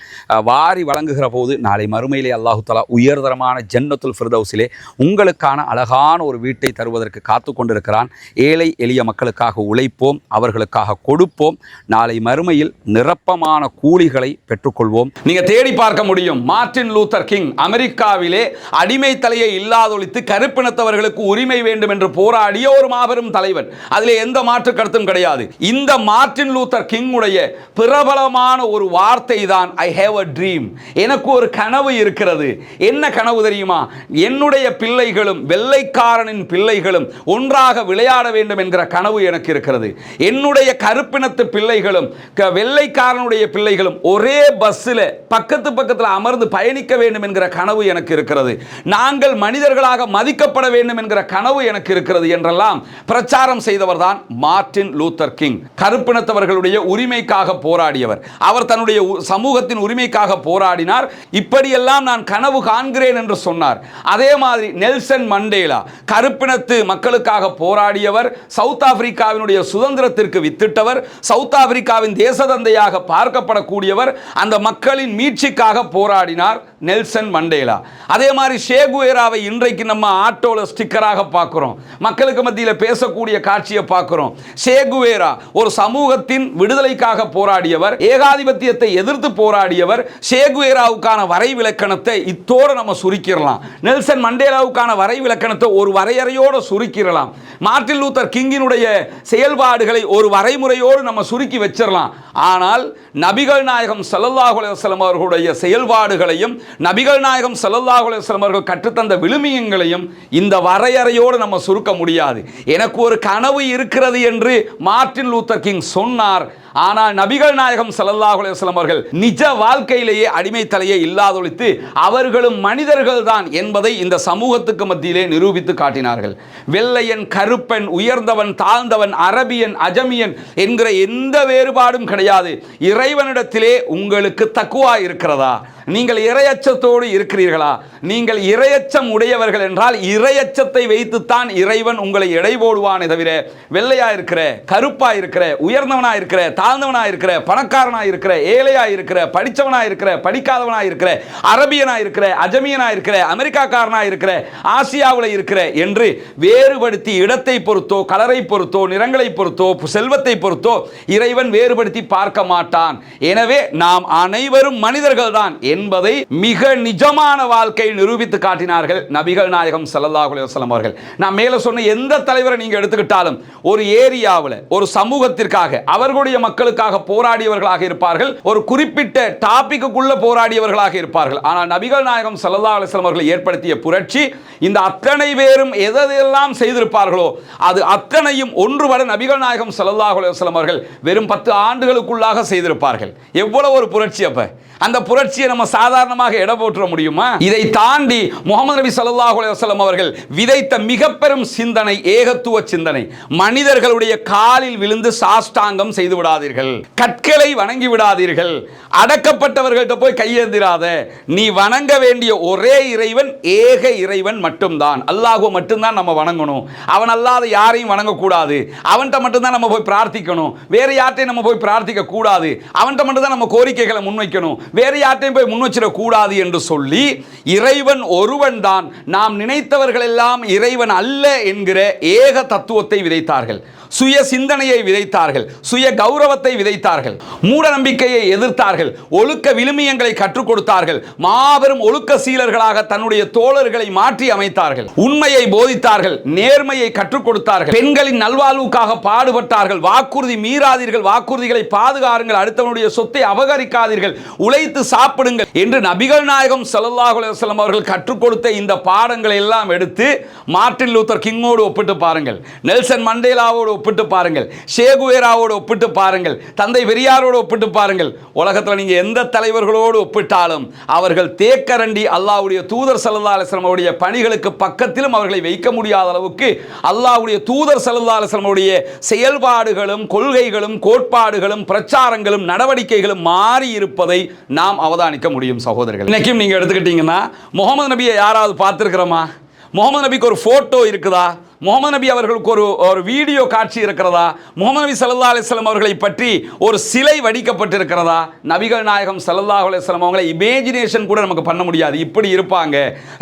வாரி வழங்குகிற போது நாளை மறுமையிலே அல்லாஹு தஆலா உயர்தரமான ஜன்னத்துல் ஃபிர்தௌஸிலே உங்களுக்கான அழகான ஒரு வீட்டை தருவதற்கு காத்து கொண்டிருக்கிறான். ஏழை எளிய மக்களுக்காக உழைப்போம், அவர்களுக்காக கொடுப்போம். நாளை மறுமையில் நிரப்பமான கூலிகளை பெற்றுக்கொள்வோம். நீங்க தேடி பார்க்க முடியும். மார்ட்டின் லூத்தர் கிங் அமெரிக்காவிலே அடிமை தலையை இல்லாதொழித்து கருப்பினத்தவர்களுக்கு உரிமை வேண்டும் என்று போராடிய ஒரு மாபெரும் தலைவன். அதிலே எந்த மாற்று கருத்தும் கிடையாது. இந்த மார்ட்டின் லூத்தர் கிங் உடைய பிரபலமான ஒரு வார்த்தை தான் ஐ ஹேவ் a dream. எனக்கு ஒரு கனவு இருக்கிறது. என்ன கனவு தெரியுமா? என்னுடைய பிள்ளைகளும் வெள்ளைக்காரனின் பிள்ளைகளும் ஒன்றாக விளையாட வேண்டும் என்கிற கனவு எனக்கு இருக்கிறது. என்னுடைய கருப்பினத்து பிள்ளைகளும் வெள்ளைக்காரனுடைய பிள்ளைகளும் ஒரே பஸ்ஸில் பக்கத்தில் அமர்ந்து பயணிக்க வேண்டும் என்கிற கனவு எனக்கு இருக்கிறது. நாங்கள் மனிதர்களாக மதிக்கப்பட வேண்டும் என்கிற கனவு எனக்கு இருக்கிறது என்றெல்லாம் பிரச்சாரம் செய்தவர் தான் மார்ட்டின் லூத்தர் கிங். கருப்பினத்தவர்களுடைய உரிமைக்காக போராடியவர். அவர் தன்னுடைய சமூகத்தின் உரிமைக்காக போராடினார். இப்படியெல்லாம் நான் கனவு காண்கிறேன் என்று சொன்னார். அதே மாதிரி நெல்சன் மண்டேலா கருப்பினத்து மக்களுக்காக போராடியவர். சவுத் ஆப்பிரிக்காவினுடைய சுதந்திரத்திற்கு வித்திட்டவர். சவுத் ஆப்பிரிக்காவின் தேசதந்தையாக பார்க்கப்படக்கூடியவர். அந்த மக்களின் மீட்சிக்காக போராடினார் நெல்சன் மண்டேலா. அதே மாதிரி ஷேகுவேராவை இன்றைக்கு நம்ம ஆட்டோல ஸ்டிக்கராக பார்க்கிறோம். மக்களுக்கு மத்தியில் பேசக்கூடிய காட்சியை பார்க்கிறோம். ஷேகுவேரா ஒரு சமூகத்தின் விடுதலைக்காக போராடியவர், ஏகாதிபத்தியத்தை எதிர்த்து போராடியவர். ஷேகுவேராவுக்கான வரைவிலக்கணத்தை இத்தோடு நம்ம சுருக்கிடலாம். நெல்சன் மண்டேலாவுக்கான வரைவிலக்கணத்தை ஒரு வரையறையோடு சுருக்கிடலாம். மார்ட்டின் லூத்தர் கிங்கினுடைய செயல்பாடுகளை ஒரு வரைமுறையோடு நம்ம சுருக்கி வச்சிடலாம். ஆனால் நபிகள் நாயகம் ஸல்லல்லாஹு அலைஹி வஸல்லம் அவர்களுடைய செயல்பாடுகளையும் நபிகள் நாயகம் ஸல்லல்லாஹு அலைஹி வஸல்லம் அவர்கள் கற்றுத்தந்த விழுமியங்களையும் இந்த வரையறையோடு நம்ம சுருக்க முடியாது. எனக்கு ஒரு கனவு இருக்கிறது என்று மார்ட்டின் லூத்தர் கிங் சொன்னார். ஆனால் நபிகள் நாயகம் ஸல்லல்லாஹு அலைஹி வஸல்லம் அவர்கள் நிஜ வாழ்க்கையிலேயே அடிமை தலையை இல்லாதொழித்து அவர்களும் மனிதர்கள் தான் என்பதை இந்த சமூகத்துக்கு மத்தியிலே நிரூபித்து காட்டினார்கள். வெள்ளையன், கருப்பன், உயர்ந்தவன், தாழ்ந்தவன், அரபியன், அஜமியன் என்கிற எந்த வேறுபாடும் கிடையாது. இறைவனிடத்திலே உங்களுக்கு தக்குவா இருக்கிறதா? நீங்கள் இறையச்சத்தோடு இருக்கிறீர்களா? நீங்கள் இறையச்சம் உடையவர்கள் என்றால் இறையச்சத்தை வைத்துத்தான் இறைவன் உங்களை எடை போடுவானே தவிர வெள்ளையா இருக்கிற, கருப்பா இருக்கிற, உயர்ந்தவனா இருக்கிற, தாழ்ந்தவனா இருக்கிற, பணக்காரனா இருக்கிற, ஏழையா இருக்கிற, படித்தவனா இருக்கிற, படிக்காதவனா இருக்கிற, அரபியனா இருக்கிற, அஜமியனா இருக்கிற, அமெரிக்காக்காரனா இருக்கிற, ஆசியாவில் இருக்கிற என்று வேறுபடுத்தி இடத்தை பொறுத்தோ, கலரை பொறுத்தோ, நிறங்களை பொறுத்தோ, செல்வத்தை பொறுத்தோ இறைவன் வேறுபடுத்தி பார்க்க மாட்டான். எனவே நாம் அனைவரும் மனிதர்கள் தான் என்பதை மிக நிஜமான வாழ்க்கை நிரூபித்து காட்டினார்கள் நபிகள் நாயகம் ஸல்லல்லாஹு அலைஹி வஸல்லம் அவர்கள். நான் மேலே சொன்ன எந்த தலைவரை நீங்க எடுத்துக்கிட்டாலும் ஒரு ஏரியாவில் ஒரு சமூகத்திற்காக அவர்களுடைய மக்களுக்காக போராடியவர்களாக இருப்பார்கள். ஒரு குறிப்பிட்ட டாபிக்குள்ள போராடியவர்களாக இருப்பார்கள். ஆனால் நபிகள் நாயகம் ஸல்லல்லாஹு அலைஹி வஸல்லம் அவர்கள் ஏற்படுத்திய புரட்சி இந்த அத்தனை பேரும் எதெல்லாம் செய்திருப்பார்களோ அது அத்தனையும் ஒன்றுபட நபிகள் நாயகம் ஸல்லல்லாஹு அலைஹி வஸல்லம் அவர்கள் வெறும் 10 ஆண்டுகளுக்குள்ளாக செய்திருப்பார்கள். எவ்வளவு ஒரு புரட்சி! அப்ப அந்த புரட்சியை நம்ம சாதாரணமாக எடை போற்ற முடியுமா? இதை தாண்டி முஹம்மது நபி ஸல்லல்லாஹு அலைஹி வஸல்லம் அவர்கள் விதைத்த மிக பெரும் சிந்தனை ஏகத்துவ சிந்தனை. மனிதர்களுடைய காலில் விழுந்து சாஷ்டாங்கம் செய்து விடாதீர்கள், கற்களை வணங்கி விடாதீர்கள், அடக்கப்பட்டவர்கள்ட்ட போய் கையேந்திராத. நீ வணங்க வேண்டிய ஒரே இறைவன் ஏக இறைவன் மட்டும்தான். அல்லாஹ்வை மட்டும்தான் நம்ம வணங்கணும். அவன் அல்லாத யாரையும் வணங்கக்கூடாது. அவன்கிட்ட மட்டும்தான் நம்ம போய் பிரார்த்திக்கணும். வேற யார்ட்டையும் நம்ம போய் பிரார்த்திக்க கூடாது. அவன்கிட்ட மட்டும்தான் நம்ம கோரிக்கைகளை முன்வைக்கணும். வேறு யார்ட்டையும் போய் முன்வச்சிடக்கூடாது என்று சொல்லி இறைவன் ஒருவன் தான், நாம் நினைத்தவர்கள் எல்லாம் இறைவன் அல்ல என்கிற ஏக தத்துவத்தை விதைத்தார்கள். சுய சிந்தனையை விதைத்தார்கள். சுய கௌரவத்தை விதைத்தார்கள். மூட நம்பிக்கையை எதிர்த்தார்கள். ஒழுக்க விழுமியங்களை கற்றுக் கொடுத்தார்கள். மாபெரும் ஒழுக்க சீலர்களாக தன்னுடைய தோழர்களை மாற்றி அமைத்தார்கள். உண்மையை போதித்தார்கள். நேர்மையை கற்றுக் கொடுத்தார்கள். பெண்களின் நல்வாழ்வுக்காக பாடுபட்டார்கள். வாக்குறுதி மீறாதீர்கள், வாக்குறுதிகளை பாதுகாருங்கள், அடுத்தவனுடைய சொத்தை அபகரிக்காதீர்கள், உழைத்து சாப்பிடுங்கள் என்று நபிகள் நாயகம் ஸல்லல்லாஹு அலைஹி வஸல்லம் அவர்கள் கற்றுக் கொடுத்த இந்த பாடங்களை எல்லாம் எடுத்து மார்ட்டின் லூத்தர் கிங்கோடு ஒப்பிட்டு பாருங்கள், நெல்சன் மண்டேலாவோடு ஒப்பிட்டு பாருங்கள், ஷேகுவேராவோடு ஒப்பிட்டு பாருங்கள், தந்தை பெரியாரோடு ஒப்பிட்டு பாருங்கள். உலகத்தில் நீங்க எந்த தலைவர்களோடு ஒப்பிட்டாலும் அவர்கள் தேக்கரண்டி அல்லாஹ்வுடைய தூதர் ஸல்லல்லாஹு அலைஹி வஸல்லம் அவருடைய பணிகளுக்கு பக்கத்திலும் அவர்களை வைக்க முடியாத அளவுக்கு அல்லாஹ்வுடைய தூதர் ஸல்லல்லாஹு அலைஹி வஸல்லம் அவருடைய செயல்பாடுகளும் கொள்கைகளும் கோட்பாடுகளும் பிரச்சாரங்களும் நடவடிக்கைகளும் மாறி இருப்பதை நாம் அவதானிக்க முடியும். சகோதரர்கள், இன்னைக்கும் நீங்க எடுத்துக்கிட்டீங்கன்னா முகமது நபியை யாராவது பார்த்திருக்கிறோமா? முகமது நபிக்கு ஒரு போட்டோ இருக்குதா? முகமது நபி அவர்களுக்கு ஒரு வீடியோ காட்சி இருக்கிறதா? முகமது நபி ஸல்லல்லாஹு அலைஹி வஸல்லம் அவர்களை பற்றி ஒரு சிலை வடிக்கப்பட்டிருக்கிறதா? நபிகள் நாயகம் ஸல்லல்லாஹு அலைஹி வஸல்லம் அவங்களை இமேஜினேஷன் கூட நமக்கு பண்ண முடியாது. இப்படி இருப்பாங்க,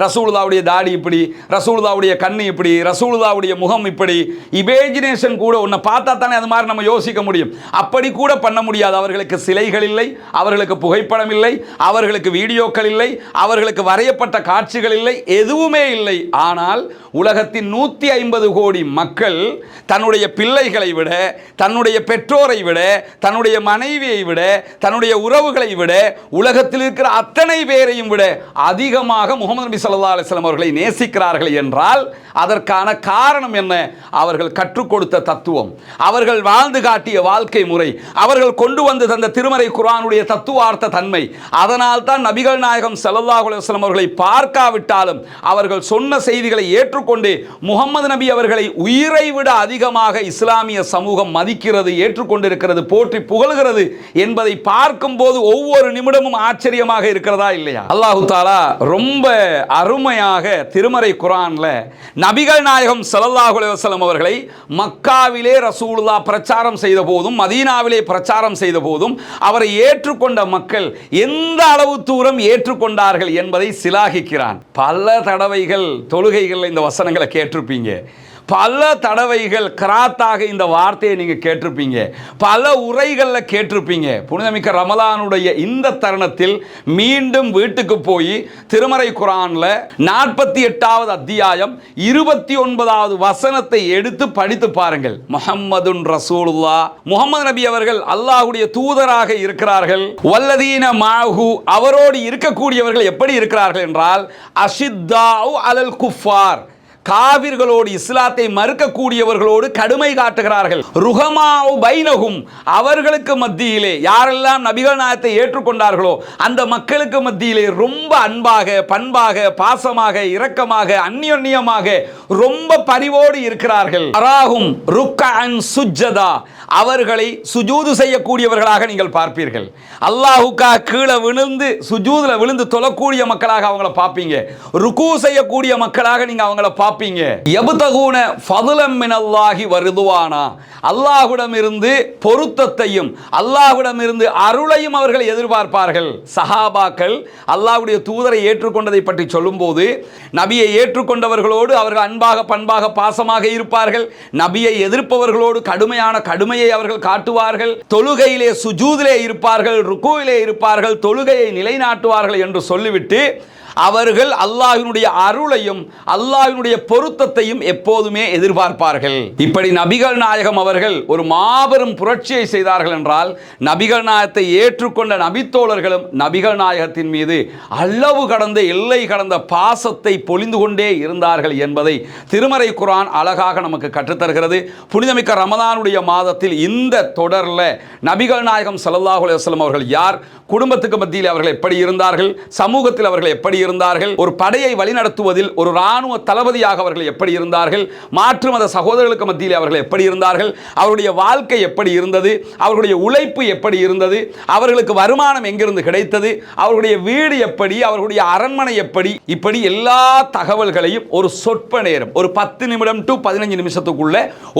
ரசூலுல்லாஹ்வுடைய தாடி இப்படி, ரசூலுல்லாஹ்வுடைய கண்ணு இப்படி, ரசூலுல்லாஹ்வுடைய முகம் இப்படி, இமேஜினேஷன் கூட ஒன்றை பார்த்தா தானே அது மாதிரி நம்ம யோசிக்க முடியும். அப்படி கூட பண்ண முடியாது. அவர்களுக்கு சிலைகள் இல்லை, அவர்களுக்கு புகைப்படம் இல்லை, அவர்களுக்கு வீடியோக்கள் இல்லை, அவர்களுக்கு வரையப்பட்ட காட்சிகள் இல்லை, எதுவுமே இல்லை. ஆனால் உலகத்தின் 150 கோடி மக்கள் தன்னுடைய பிள்ளைகளை விட, தன்னுடைய பெற்றோரை விட, தன்னுடைய மனைவியை விட, தன்னுடைய உறவுகளை விட, உலகத்தில் இருக்கிற அத்தனை பேரையும் விட அதிகமாக முகமது நபி ஸல்லல்லாஹு அலைஹி வஸல்லம் அவர்களை நேசிக்கிறார்கள் என்றால் அதற்கான காரணம் என்ன? அவர்கள் கற்றுக் கொடுத்த தத்துவம், அவர்கள் வாழ்ந்து காட்டிய வாழ்க்கை முறை, அவர்கள் கொண்டு வந்து தந்த திருமறை குர்ஆனுடைய தத்துவார்த்த தன்மை. அதனால் தான் நபிகள் நாயகம் ஸல்லல்லாஹு அலைஹி வஸல்லம் அவர்களை பார்க்காவிட்டாலும் அவர்கள் சொன்ன செய்திகளை ஏற்றுக்கொண்டு முகமது நபி அவர்களை உயிரை விட அதிகமாக இஸ்லாமிய சமூகம் மதிக்கிறது, ஏற்றுக்கொண்டிருக்கிறது, போற்றி புகழ்கிறது என்பதை பார்க்கும் போது ஒவ்வொரு நிமிடமும் ஆச்சரியமாக இருக்கிறதா இல்லையா? அல்லாஹு தஆலா ரொம்ப அருமையாக திருமறை குர்ஆன்ல நபிகள் நாயகம் ஸல்லல்லாஹு அலைஹி வஸல்லம் அவர்களை மக்காவிலே ரசூலுல்லாஹ் பிரச்சாரம் செய்த போதும், மதீனாவிலே பிரச்சாரம் செய்த போதும் அவரை ஏற்றுக்கொண்ட மக்கள் எந்த அளவு தூரம் ஏற்றுக்கொண்டார்கள் என்பதை சிலாகிக்கிறான். பல தடவைகள் தொழுகைகள் இந்த வசனங்களை கேட்டிருப்பீங்க, பல தடவைகள் கராத்தாக இந்த வார்த்தையை நீங்கள் கேட்டிருப்பீங்க, பல உரைகளில் கேட்டிருப்பீங்க. புனிதமிக்க ரமலானுடைய இந்த தருணத்தில் மீண்டும் வீட்டுக்கு போய் திருமறை குர்ஆனில் 48வது அத்தியாயம் 29வது வசனத்தை எடுத்து படித்து பாருங்கள். முஹம்மதுன் ரசூலுல்லாஹ், முகமது நபி அவர்கள் அல்லாஹ்வுடைய தூதராக இருக்கிறார்கள். வல்லதீன மாஹு, அவரோடு இருக்கக்கூடியவர்கள் எப்படி இருக்கிறார்கள் என்றால் அஷித்தாஉ அலல் குஃபார், காவிர்களோடு, இஸ்லாத்தை மறுக்கக்கூடியவர்களோடு கடுமை காட்டுகிறார்கள். ருஹமாஉ பைனஹும், அவர்களுக்கு மத்தியிலே யாரெல்லாம் நபிகள் நாயகத்தை ஏற்றுக்கொண்டார்களோ அந்த மக்களுக்கு மத்தியிலே ரொம்ப அன்பாக, பண்பாக, பாசமாக, இரக்கமாக, அந்யோன்யமாக ரொம்ப பரிவோடு இருக்கிறார்கள். அராஹும் ருக்கஅன் சுஜ்ஜதா, அவர்களை சுஜூது செய்யக்கூடியவர்களாக நீங்கள் பார்ப்பீர்கள். அல்லாஹ்வுக்காக கீழே விழுந்து சுஜூதுல விழுந்து தொழக்கூடிய மக்களாக அவங்கள பார்ப்பீங்க. ருக்கு செய்யக்கூடிய மக்களாக நீங்க அவங்கள பார்ப்பீங்க. யப்தகூன ஃபதுலம் மினல்லாஹி வரிதுவானா, அல்லாஹ்விடமிருந்து பொருத்தத்தையும் அல்லாஹ்விடமிருந்து அருளையும் அவர்கள் எதிர்பார்ப்பார்கள். சஹாபாக்கள் அல்லாஹ்வுடைய தூதரை ஏற்றுக்கொண்டதை பற்றி சொல்லும்போது நபியை ஏற்றுக்கொண்டவர்களோடு அவர்கள் அன்பாக, பண்பாக, பாசமாக இருப்பார்கள். நபியை எதிர்ப்பவர்களோடு கடுமையை அவர்கள் காட்டுவார்கள். தொழுகையிலே சுஜூதிலே இருப்பார்கள், ருக்குவிலே இருப்பார்கள், தொழுகையை நிலைநாட்டுவார்கள் என்று சொல்லிவிட்டு அவர்கள் அல்லாஹ்வினுடைய அருளையும் அல்லாஹ்வினுடைய பொருத்தத்தையும் எப்போதுமே எதிர்பார்ப்பார்கள். இப்படி நபிகள் நாயகம் அவர்கள் ஒரு மாபெரும் புரட்சியை செய்தார்கள் என்றால் நபிகள் நாயகத்தை ஏற்றுக்கொண்ட நபித்தோழர்களும் நபிகள் நாயகத்தின் மீது அளவு கடந்த, எல்லை கடந்த பாசத்தை பொழிந்து கொண்டே இருந்தார்கள் என்பதை திருமறை குர்ஆன் அழகாக நமக்கு கற்றுத்தருகிறது. புனிதமிக்க ரமலானுடைய மாதத்தில் இந்த தொடரில் நபிகள் நாயகம் ஸல்லல்லாஹு அலைஹி வஸல்லம் அவர்கள் யார், குடும்பத்துக்கு மத்தியில் அவர்கள் எப்படி இருந்தார்கள், சமூகத்தில் அவர்கள் எப்படி இருந்தார்கள், ஒரு படையை வழிநடத்துவதில் ஒரு இராணுவ தளபதியாக அவர்கள் எப்படி இருந்தார்கள், மாற்று மத சகோதரர்களுக்கு மத்தியில் அவர்கள் எப்படி இருந்தார்கள், அவருடைய வாழ்க்கை எப்படி இருந்தது, அவர்களுடைய உழைப்பு எப்படி இருந்தது, அவர்களுக்கு வருமானம் எங்கிருந்து கிடைத்தது, அவர்களுடைய வீடு எப்படி, அவர்களுடைய அரண்மனை எப்படி, இப்படி எல்லா தகவல்களையும் ஒரு சொற்ப நேரம், ஒரு 10 நிமிடம் டு 15 நிமிஷத்துக்குள்ள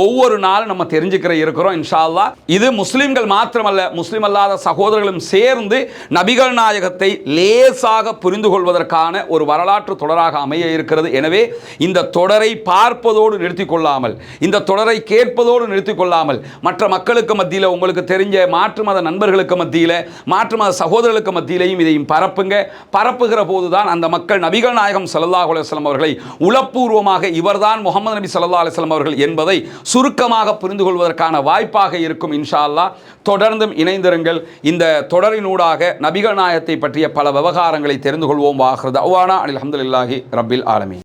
ஒவ்வொரு நாளும் நம்ம தெரிஞ்சுக்கிற இருக்கிறோம் இன்ஷா அல்லாஹ். இது முஸ்லிம்கள் மாத்திரமல்ல, முஸ்லிம் அல்லாத சகோதரர்களும் சேர்ந்து நபிகள் நாயகத்தை லேசாக புரிந்து கொள்வதற்கான ஒரு வரலாற்று தொடராக அமைய இருக்கிறது. எனவே இந்த தொடரை பார்ப்பதோடு நிறுத்திக் கொள்ளாமல், இந்த தொடரை கேட்பதோடு நிறுத்திக் கொள்ளாமல், மற்ற மக்களுக்கு மத்தியில், உங்களுக்கு தெரிஞ்ச மாற்று மத நண்பர்களுக்கு மத்தியில், மாற்று மத சகோதரர்களுக்கு மத்தியிலையும் இதையும் பரப்புங்க. பரப்புகிற போதுதான் அந்த மக்கள் நபிகள் நாயகம் ஸல்லல்லாஹு அலைஹி வஸல்லம் அவர்களை உளப்பூர்வமாக இவர்தான் முகமது நபி ஸல்லல்லாஹு அலைஹி வஸல்லம் அவர்கள் என்பதை சுருக்கமாக புரிந்து கொள்வதற்கான வாய்ப்பாக இருக்கும் இன்ஷா அல்லாஹ். தொடர்ந்தும் இணைந்திருங்கள். இந்த தொடரினூடாக நபிகள் நாயகத்தை பற்றிய பல விவகாரங்களை தெரிந்து கொள்வோம். வாஹிரு தஅவானா அல்ஹம்துலில்லாஹி ரப்பில் ஆலமீன்.